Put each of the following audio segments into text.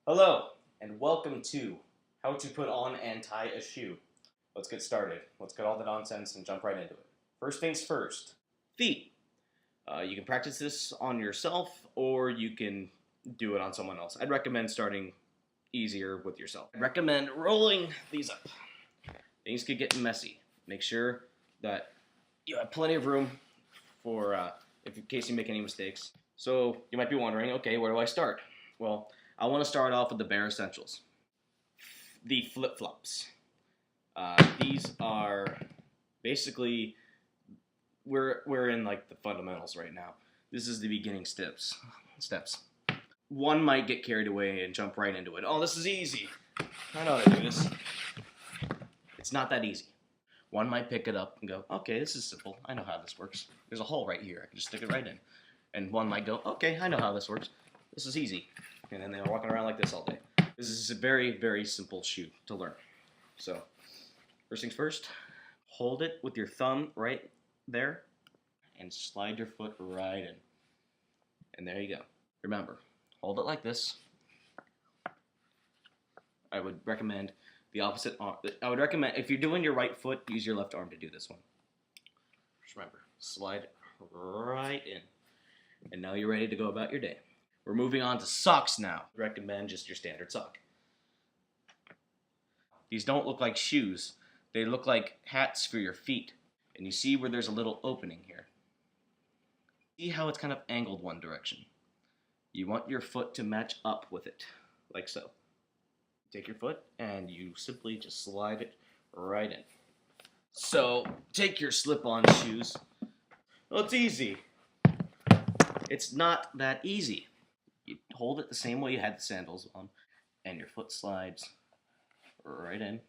Hello, and welcome to How to Put On and Tie a Shoe. Let's get started. Let's cut all the nonsense and jump right into it. First things first, feet. You can practice this on yourself or you can do it on someone else. I'd recommend starting easier with yourself. I'd recommend rolling these up. Things could get messy. Make sure that you have plenty of room for in case you make any mistakes. So you might be wondering, okay, where do I start? Well, I want to start off with the bare essentials. The flip-flops. These are basically, we're in like the fundamentals right now. This is the beginning steps. One might get carried away and jump right into it. Oh, this is easy. I know how to do this. It's not that easy. One might pick it up and go, okay, this is simple. I know how this works. There's a hole right here. I can just stick it right in. And one might go, okay, I know how this works. This is easy. And then they're walking around like this all day. This is a very, very simple shoe to learn. So, first things first, hold it with your thumb right there and slide your foot right in. And there you go. Remember, hold it like this. I would recommend the opposite arm. I would recommend, if you're doing your right foot, use your left arm to do this one. Just remember, slide it right in. And now you're ready to go about your day. We're moving on to socks now. Recommend just your standard sock. These don't look like shoes. They look like hats for your feet. And you see where there's a little opening here. See how it's kind of angled one direction. You want your foot to match up with it, like so. Take your foot and you simply just slide it right in. So, take your slip-on shoes. Well, it's easy. It's not that easy. You hold it the same way you had the sandals on, and your foot slides right in.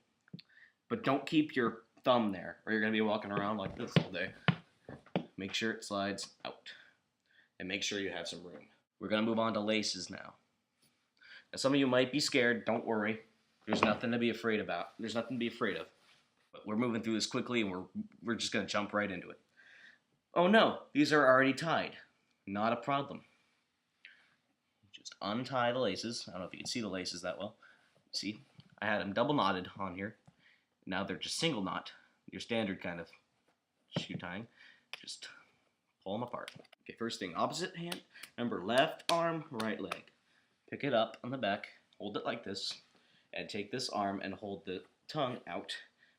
But don't keep your thumb there, or you're going to be walking around like this all day. Make sure it slides out, and make sure you have some room. We're going to move on to laces now. Now, some of you might be scared. Don't worry. There's nothing to be afraid about. There's nothing to be afraid of. But we're moving through this quickly, and we're just going to jump right into it. Oh no, these are already tied. Not a problem. Just untie the laces. I don't know if you can see the laces that well. See, I had them double knotted on here. Now they're just single knot. Your standard kind of shoe tying. Just pull them apart. Okay, first thing, opposite hand. Remember, left arm, right leg. Pick it up on the back, hold it like this, and take this arm and hold the tongue out.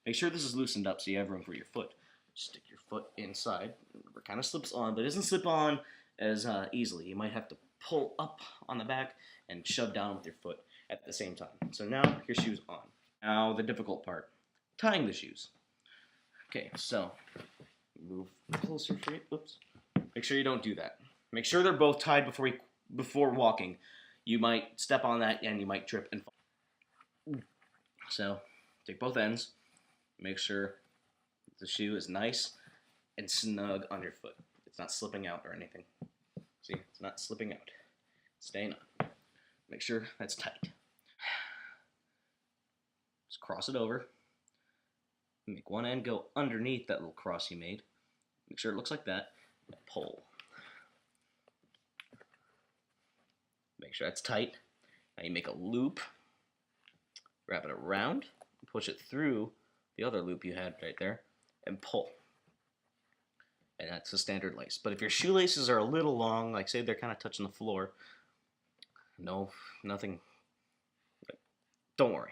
Make sure this is loosened up so you have room for your foot. Stick your foot inside. It kind of slips on, but it doesn't slip on as easily. You might have to pull up on the back and shove down with your foot at the same time. So now your shoe's on. Now the difficult part, tying the shoes. Okay, so move closer for you. Oops. Make sure you don't do that. Make sure they're both tied before walking. You might step on that and you might trip and fall. So take both ends. Make sure the shoe is nice and snug on your foot. It's not slipping out or anything. See, it's not slipping out. It's staying on. Make sure that's tight. Just cross it over. Make one end go underneath that little cross you made. Make sure it looks like that. And pull. Make sure that's tight. Now you make a loop. Wrap it around. Push it through the other loop you had right there. And pull. And that's a standard lace. But if your shoelaces are a little long, like say they're kind of touching the floor, nothing, don't worry.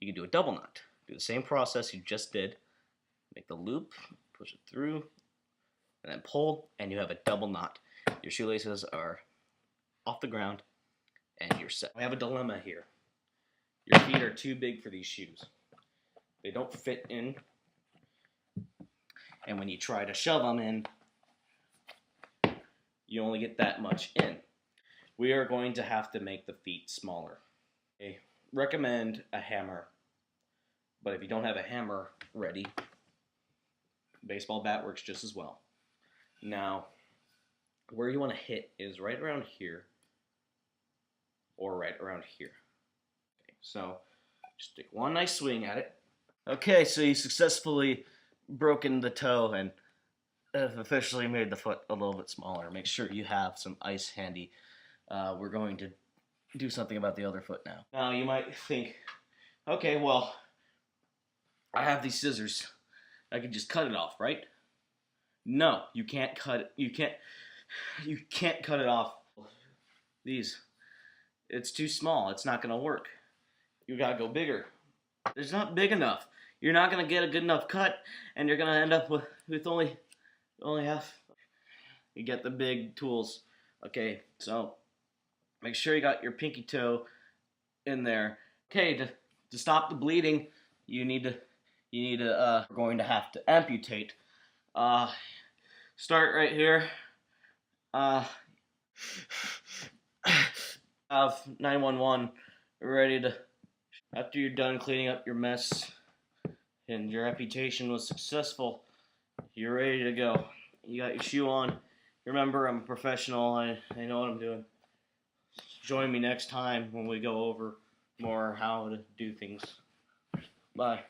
You can do a double knot. Do the same process you just did. Make the loop, push it through, and then pull, and you have a double knot. Your shoelaces are off the ground, and you're set. I have a dilemma here. Your feet are too big for these shoes. They don't fit in. And when you try to shove them in, you only get that much in. We are going to have to make the feet smaller. Okay. Recommend a hammer, but if you don't have a hammer ready, a baseball bat works just as well. Now, where you want to hit is right around here or right around here. Okay, so just take one nice swing at it. Okay, so you successfully broken the toe and have officially made the foot a little bit smaller. Make sure you have some ice handy. We're going to do something about the other foot now. Now you might think, okay, well, I have these scissors. I can just cut it off, right? No, you can't cut it. You can't cut it off. These, it's too small. It's not gonna work. You gotta go bigger. It's not big enough. You're not gonna get a good enough cut, and you're gonna end up with only half. You get the big tools. Okay, so make sure you got your pinky toe in there. Okay, to stop the bleeding, we're going to have to amputate. Start right here. Have 911 ready to, after you're done cleaning up your mess and your amputation was successful, you're ready to go. You got your shoe on. Remember, I'm a professional. I know what I'm doing. Join me next time when we go over more how to do things. Bye.